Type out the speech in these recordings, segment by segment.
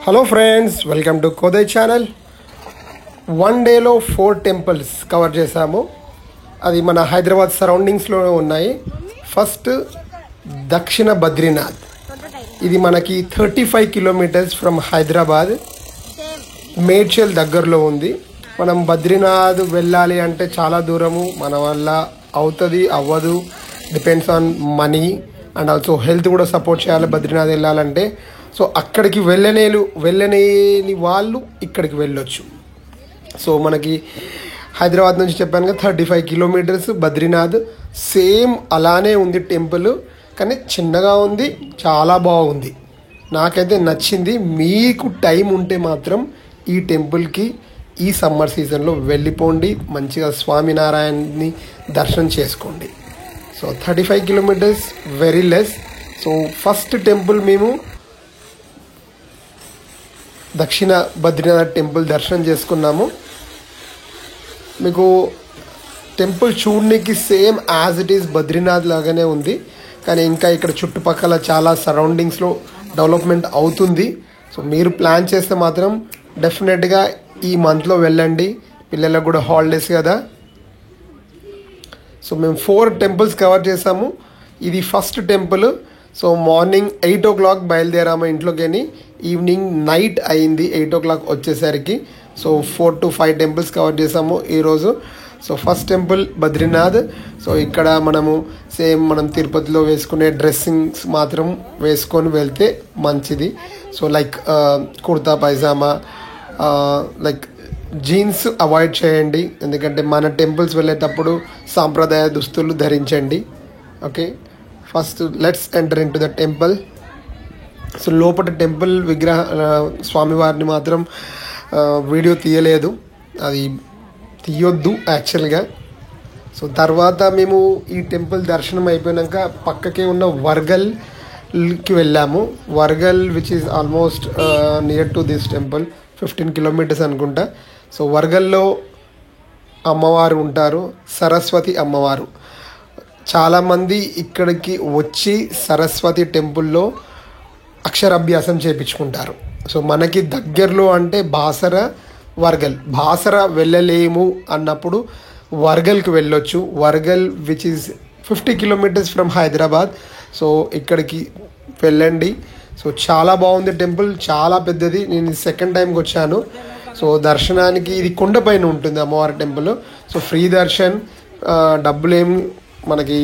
Hello friends, welcome to Kodai channel. 1 డేలో 4 temples cover చేశాము. అది మన హైదరాబాద్ సరౌండింగ్స్లో ఉన్నాయి. ఫస్ట్ దక్షిణ బద్రీనాథ్. ఇది మనకి 35 కిలోమీటర్స్ ఫ్రమ్ హైదరాబాద్, మేడ్చల్ దగ్గరలో ఉంది. మనం బద్రీనాథ్ వెళ్ళాలి అంటే చాలా దూరము, మన వల్ల అవుతుంది అవ్వదు, depends on money and also health కూడా సపోర్ట్ చేయాలి బద్రీనాథ్ వెళ్ళాలంటే. సో అక్కడికి వెళ్ళలేని వాళ్ళు ఇక్కడికి వెళ్ళొచ్చు. సో మనకి హైదరాబాద్ నుంచి చెప్పాను కదా 35 కిలోమీటర్స్ బద్రీనాథ్. సేమ్ అలానే ఉంది టెంపుల్, కానీ చిన్నగా ఉంది, చాలా బాగుంది, నాకైతే నచ్చింది. మీకు టైం ఉంటే మాత్రం ఈ టెంపుల్కి ఈ సమ్మర్ సీజన్లో వెళ్ళిపోండి, మంచిగా స్వామినారాయణని దర్శనం చేసుకోండి. So 35 kilometres very less. So first temple మేము దక్షిణ బద్రీనాథ్ టెంపుల్ దర్శనం చేసుకున్నాము. మీకు టెంపుల్ చూడడానికి same as it is Badrinath లాగానే ఉంది, కానీ ఇంకా ఇక్కడ చుట్టుపక్కల చాలా సరౌండింగ్స్లో డెవలప్మెంట్ అవుతుంది. సో మీరు ప్లాన్ చేస్తే మాత్రం డెఫినెట్గా ఈ మంత్లో వెళ్ళండి, పిల్లలకు కూడా హాలిడేస్ కదా. సో మేము 4 టెంపుల్స్ కవర్ చేసాము. ఇది first temple. So morning 8 o'clock బయలుదేరాము ఇంట్లోకి, ఈవినింగ్ నైట్ అయింది 8 o'clock వచ్చేసరికి. సో 4 to 5 టెంపుల్స్ కవర్ చేసాము ఈరోజు. So first temple Badrinath. So ఇక్కడ మనము సేమ్ మనం తిరుపతిలో వేసుకునే డ్రెస్సింగ్స్ మాత్రం వేసుకొని వెళ్తే మంచిది. So like kurta pyjama, like jeans avoid చేయండి, ఎందుకంటే మన టెంపుల్స్ వెళ్ళేటప్పుడు సాంప్రదాయ దుస్తులు ధరించండి. Okay, first let's enter in to the temple. So లోపల టెంపుల్ స్వామివారిని మాత్రం వీడియో తీయలేదు, అది తీయొద్దు యాక్చువల్గా. సో తర్వాత మేము ఈ టెంపుల్ దర్శనం అయిపోయాక పక్కకే ఉన్న వర్గల్కి వెళ్ళాము. Wargal which is almost near to this temple, 15 kilometres అనుకుంటా. సో వర్గల్లో అమ్మవారు ఉంటారు, సరస్వతి అమ్మవారు. చాలామంది ఇక్కడికి వచ్చి సరస్వతి టెంపుల్లో అక్షరాభ్యాసం చేయించుకుంటారు. సో మనకి దగ్గరలో అంటే బాసర, వర్గల్. బాసర వెళ్ళలేము అన్నప్పుడు వర్గల్కి వెళ్ళొచ్చు. Wargal which is 50 kilometres from Hyderabad. So ఇక్కడికి వెళ్ళండి. సో చాలా బాగుంది టెంపుల్, చాలా పెద్దది. నేను సెకండ్ టైంకి వచ్చాను. సో దర్శనానికి ఇది కొండపైన ఉంటుంది అమ్మవారి టెంపుల్. సో ఫ్రీ దర్శన్, డబ్బులేమి మనకి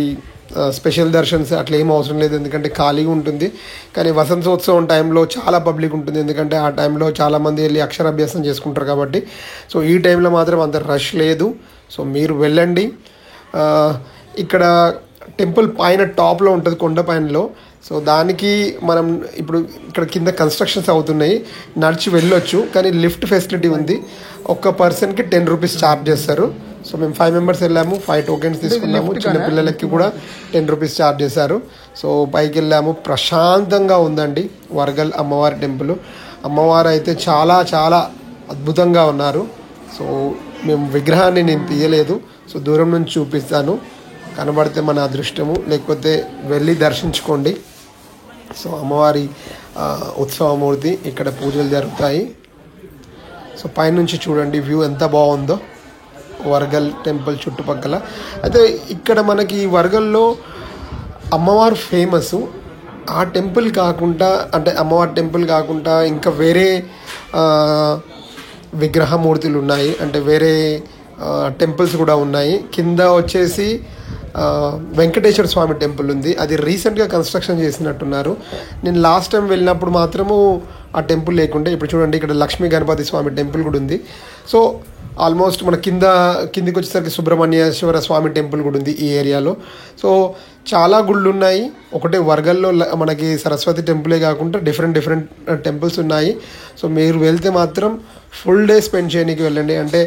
స్పెషల్ దర్శన్స్ అట్లా ఏం అవసరం లేదు, ఎందుకంటే ఖాళీగా ఉంటుంది. కానీ వసంతోత్సవం టైంలో చాలా పబ్లిక్ ఉంటుంది, ఎందుకంటే ఆ టైంలో చాలామంది వెళ్ళి అక్షరాభ్యాసం చేసుకుంటారు కాబట్టి. సో ఈ టైంలో మాత్రం అంత రష్ లేదు. సో మీరు వెళ్ళండి. ఇక్కడ టెంపుల్ పైన టాప్లో ఉంటుంది, కొండ పైనలో. సో దానికి మనం ఇప్పుడు ఇక్కడ కింద కన్స్ట్రక్షన్స్ అవుతున్నాయి, నడిచి వెళ్ళొచ్చు, కానీ లిఫ్ట్ ఫెసిలిటీ ఉంది. ఒక్క పర్సన్కి 10 రూపీస్ ఛార్జ్ చేస్తారు. సో మేము 5 మెంబర్స్ వెళ్ళాము, 5 టోకెన్స్ తీసుకున్నాము. చిన్న పిల్లలకి కూడా 10 రూపీస్ ఛార్జ్ చేశారు. సో పైకి వెళ్ళాము, ప్రశాంతంగా ఉందండి వర్గల్ అమ్మవారి టెంపుల్. అమ్మవారు అయితే చాలా చాలా అద్భుతంగా ఉన్నారు. సో మేము విగ్రహాన్ని నేను తీయలేదు, సో దూరం నుంచి చూపిస్తాను, కనబడితే మన అదృష్టము, లేకపోతే వెళ్ళి దర్శించుకోండి. సో అమ్మవారి ఉత్సవమూర్తి, ఇక్కడ పూజలు జరుగుతాయి. సో పైనుంచి చూడండి వ్యూ ఎంత బాగుందో వర్గల్ టెంపుల్ చుట్టుపక్కల. అయితే ఇక్కడ మనకి వర్గల్లో అమ్మవారు ఫేమస్. ఆ టెంపుల్ కాకుండా, అంటే అమ్మవారి టెంపుల్ కాకుండా ఇంకా వేరే విగ్రహమూర్తులు ఉన్నాయి, అంటే వేరే టెంపుల్స్ కూడా ఉన్నాయి. కింద వచ్చేసి వెంకటేశ్వర స్వామి టెంపుల్ ఉంది, అది రీసెంట్గా కన్స్ట్రక్షన్ చేసినట్టున్నారు. నేను లాస్ట్ టైం వెళ్ళినప్పుడు మాత్రము ఆ టెంపుల్ లేకుంటే, ఇప్పుడు చూడండి ఇక్కడ లక్ష్మీ గణపతి స్వామి టెంపుల్ కూడా ఉంది. సో ఆల్మోస్ట్ మన కిందికి వచ్చేసరికి సుబ్రహ్మణ్యేశ్వర స్వామి టెంపుల్ కూడా ఉంది ఈ ఏరియాలో. సో చాలా గుళ్ళు ఉన్నాయి. ఒకటే వర్గల్లో మనకి సరస్వతి టెంపులే కాకుండా డిఫరెంట్ టెంపుల్స్ ఉన్నాయి. సో మీరు వెళ్తే మాత్రం ఫుల్ డే స్పెండ్ చేయడానికి వెళ్ళండి. అంటే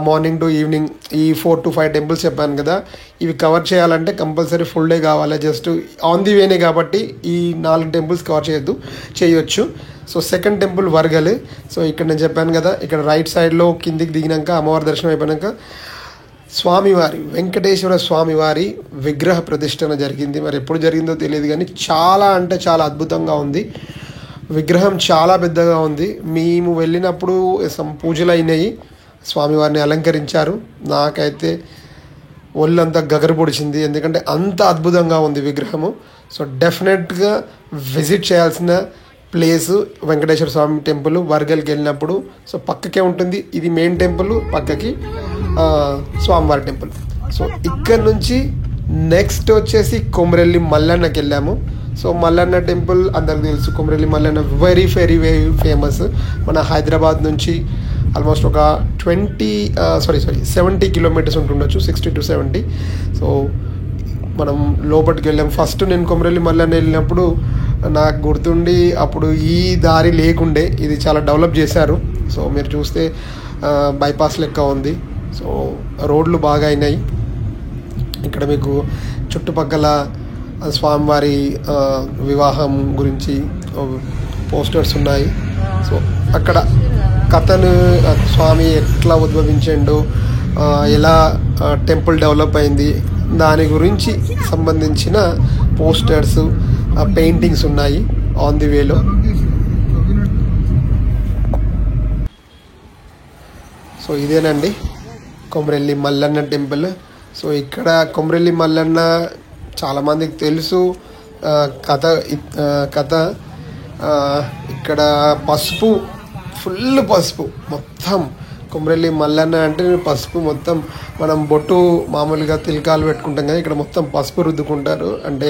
మార్నింగ్ టు ఈవినింగ్ ఈ 4 to 5 టెంపుల్స్ చెప్పాను కదా, ఇవి కవర్ చేయాలంటే కంపల్సరీ ఫుల్ డే కావాలి. జస్ట్ ఆన్ ది వేనే కాబట్టి ఈ 4 టెంపుల్స్ కవర్ చేయొచ్చు. So second temple Wargal. So ఇక్కడ నేను చెప్పాను కదా, ఇక్కడ రైట్ సైడ్లో కిందికి దిగినాక అమ్మవారి దర్శనం అయిపోయాక స్వామివారి వెంకటేశ్వర స్వామివారి విగ్రహ ప్రతిష్టన జరిగింది. మరి ఎప్పుడు జరిగిందో తెలియదు, కానీ చాలా అంటే చాలా అద్భుతంగా ఉంది. విగ్రహం చాలా పెద్దగా ఉంది. మేము వెళ్ళినప్పుడు పూజలు అయినాయి, స్వామివారిని అలంకరించారు. నాకైతే ఒళ్ళంతా గగరు పొడిచింది, ఎందుకంటే అంత అద్భుతంగా ఉంది విగ్రహము. సో డెఫినెట్గా విజిట్ చేయాల్సిన ప్లేసు వెంకటేశ్వర స్వామి టెంపుల్. వర్గల్కి వెళ్ళినప్పుడు సో పక్కకే ఉంటుంది, ఇది మెయిన్ టెంపుల్, పక్కకి స్వామివారి టెంపుల్. సో ఇక్కడ నుంచి నెక్స్ట్ వచ్చేసి కొమరెల్లి మల్లన్నకి వెళ్ళాము. సో మల్లన్న టెంపుల్ అందరికి తెలుసు, Komuravelli Mallanna very very very famous. మన హైదరాబాద్ నుంచి ఆల్మోస్ట్ ఒక 70 కిలోమీటర్స్ ఉంటుండొచ్చు, 60 to 70. సో మనం లోపలికి వెళ్ళాం. ఫస్ట్ నేను కొమరెల్లి మల్లన్న వెళ్ళినప్పుడు నాకు గుర్తుండి అప్పుడు ఈ దారి లేకుండే, ఇది చాలా డెవలప్ చేశారు. సో మీరు చూస్తే బైపాస్ లెక్క ఉంది. సో రోడ్లు బాగా అయినాయి. ఇక్కడ మీకు చుట్టుపక్కల స్వామివారి వివాహం గురించి పోస్టర్స్ ఉన్నాయి. సో అక్కడ కథను స్వామి ఎట్లా ఉద్భవించిండు, ఎలా టెంపుల్ డెవలప్ అయింది, దాని గురించి సంబంధించిన పోస్టర్స్, పెయింటింగ్స్ ఉన్నాయి ఆన్ ది వేలో. సో ఇదేనండి కొమరెల్లి మల్లన్న టెంపుల్. సో ఇక్కడ కొమరెల్లి మల్లన్న చాలామందికి తెలుసు కథ. ఇక్కడ పసుపు, ఫుల్ పసుపు, మొత్తం కొమరెల్లి మల్లన్న అంటే పసుపు మొత్తం. మనం బొట్టు మామూలుగా తిలకాలు పెట్టుకుంటాం కదా, ఇక్కడ మొత్తం పసుపు రుద్దుకుంటారు, అంటే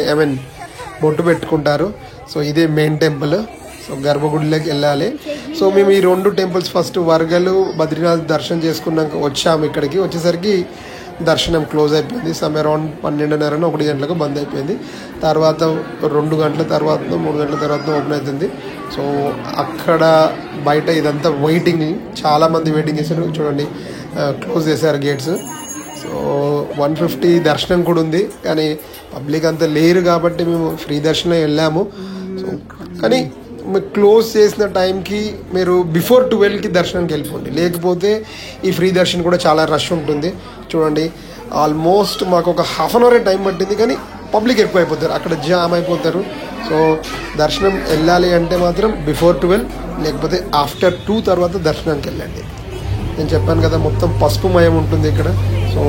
బొట్టు పెట్టుకుంటారు. సో ఇదే మెయిన్ టెంపుల్. సో గర్భగుడిలోకి వెళ్ళాలి. సో మేము ఈ 2 టెంపుల్స్ ఫస్ట్ వర్గలు బద్రీనాథ్ దర్శనం చేసుకున్నాక వచ్చాము. ఇక్కడికి వచ్చేసరికి దర్శనం క్లోజ్ అయిపోయింది. అరౌండ్ 12:30, 1 గంటలకు బంద్ అయిపోయింది. తర్వాత 2 గంటల తర్వాత 3 గంటల తర్వాత ఓపెన్ అవుతుంది. సో అక్కడ బయట ఇదంతా వెయిటింగ్, చాలామంది వెయిటింగ్ చేశారు. చూడండి క్లోజ్ చేశారు గేట్స్. సో 150 దర్శనం కూడా ఉంది, కానీ పబ్లిక్ అంతా లేరు కాబట్టి మేము ఫ్రీ దర్శనం వెళ్ళాము. సో కానీ క్లోజ్ చేసిన టైంకి మీరు బిఫోర్ 12కి దర్శనానికి వెళ్ళిపోండి, లేకపోతే ఈ ఫ్రీ దర్శనం కూడా చాలా రష్ ఉంటుంది. చూడండి ఆల్మోస్ట్ మాకు ఒక హాఫ్ అన్ అవరే టైం పట్టింది, కానీ పబ్లిక్ ఎక్కువ అయిపోతారు, అక్కడ జామ్ అయిపోతారు. సో దర్శనం వెళ్ళాలి అంటే మాత్రం బిఫోర్ 12, లేకపోతే ఆఫ్టర్ 2 తర్వాత దర్శనానికి వెళ్ళండి. నేను చెప్పాను కదా మొత్తం పసుపుమయం ఉంటుంది ఇక్కడ. సో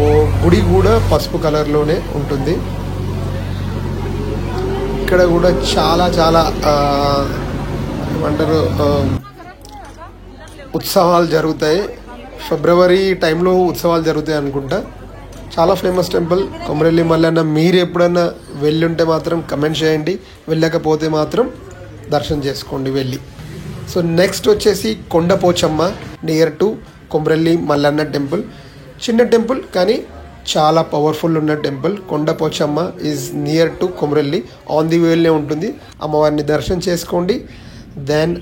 గుడి కూడా పసుపు కలర్లోనే ఉంటుంది. ఇక్కడ కూడా చాలా చాలా ఏమంటారు ఉత్సవాలు జరుగుతాయి. ఫిబ్రవరి టైంలో ఉత్సవాలు జరుగుతాయి అనుకుంటా. చాలా ఫేమస్ టెంపుల్ కొమరెల్లి మల్లన్న. మీరు ఎప్పుడన్నా వెళ్ళుంటే మాత్రం కమెంట్ చేయండి, వెళ్ళకపోతే మాత్రం దర్శనం చేసుకోండి వెళ్ళి. సో నెక్స్ట్ వచ్చేసి Kondapochamma, near to Komarelli Mallanna temple. చిన్న టెంపుల్ కానీ చాలా పవర్ఫుల్ ఉన్న temple. Kondapochamma is near to Komarelli, on the వేలోనే ఉంటుంది. అమ్మవారిని దర్శనం చేసుకోండి. దెన్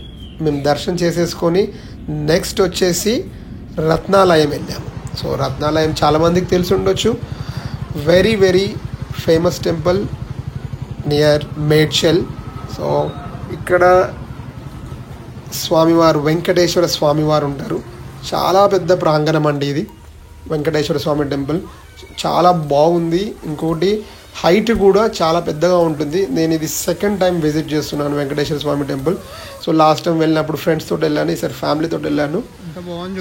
మేము దర్శనం చేసేసుకొని నెక్స్ట్ వచ్చేసి రత్నాలయం వెళ్ళాము. సో రత్నాలయం చాలామందికి తెలిసి ఉండొచ్చు, very very famous temple near Medchal. So ఇక్కడ స్వామివారు వెంకటేశ్వర స్వామివారు ఉంటారు. చాలా పెద్ద ప్రాంగణం అండి ఇది వెంకటేశ్వర స్వామి టెంపుల్, చాలా బాగుంది. ఇంకోటి హైట్ కూడా చాలా పెద్దగా ఉంటుంది. నేను ఇది సెకండ్ టైం విజిట్ చేస్తున్నాను వెంకటేశ్వర స్వామి టెంపుల్. సో లాస్ట్ టైం వెళ్ళినప్పుడు ఫ్రెండ్స్ తోటి వెళ్ళాను, ఈసారి ఫ్యామిలీతో వెళ్ళాను.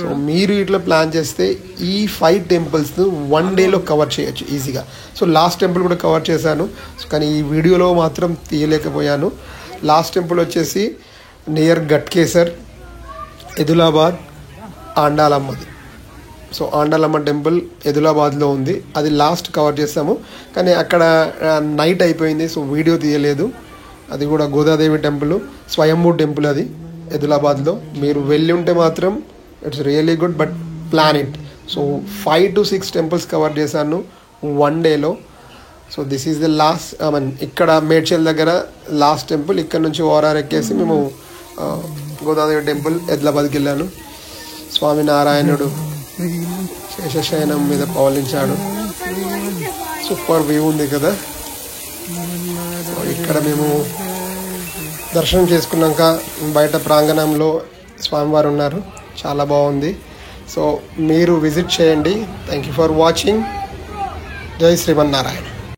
సో మీరు ఇట్లా ప్లాన్ చేస్తే ఈ 5 టెంపుల్స్ను 1 డేలో కవర్ చేయొచ్చు ఈజీగా. సో లాస్ట్ టెంపుల్ కూడా కవర్ చేశాను, కానీ ఈ వీడియోలో మాత్రం తీయలేకపోయాను. లాస్ట్ టెంపుల్ వచ్చేసి నియర్ గట్కేసర్, ఎదులాబాద్, ఆండాలమ్మది. సో ఆండాలమ్మ టెంపుల్ ఎదులాబాద్లో ఉంది, అది లాస్ట్ కవర్ చేస్తాము. కానీ అక్కడ నైట్ అయిపోయింది, సో వీడియో తీయలేదు. అది కూడా గోదాదేవి టెంపుల్, స్వయంభూ టెంపుల్, అది ఎదులాబాద్లో. మీరు వెళ్ళి ఉంటే మాత్రం it's really good, but plan it. So 5 to 6 temples cover చేశాను 1 డేలో. So this is the last, ఇక్కడ మేడ్చల్ దగ్గర లాస్ట్ టెంపుల్. ఇక్కడ నుంచి ఓఆర్ఆర్ ఎక్కేసి మేము గోదాదేవి టెంపుల్ ఎద్లాబాద్కి వెళ్ళాను. స్వామినారాయణుడు శేషశయనం మీద పవలించాడు, సూపర్ వ్యూ ఉంది కదా. ఇక్కడ మేము దర్శనం చేసుకున్నాక బయట ప్రాంగణంలో స్వామివారు ఉన్నారు, చాలా బాగుంది. సో మీరు విజిట్ చేయండి. Thank you for watching. జై శ్రీమన్నారాయణ.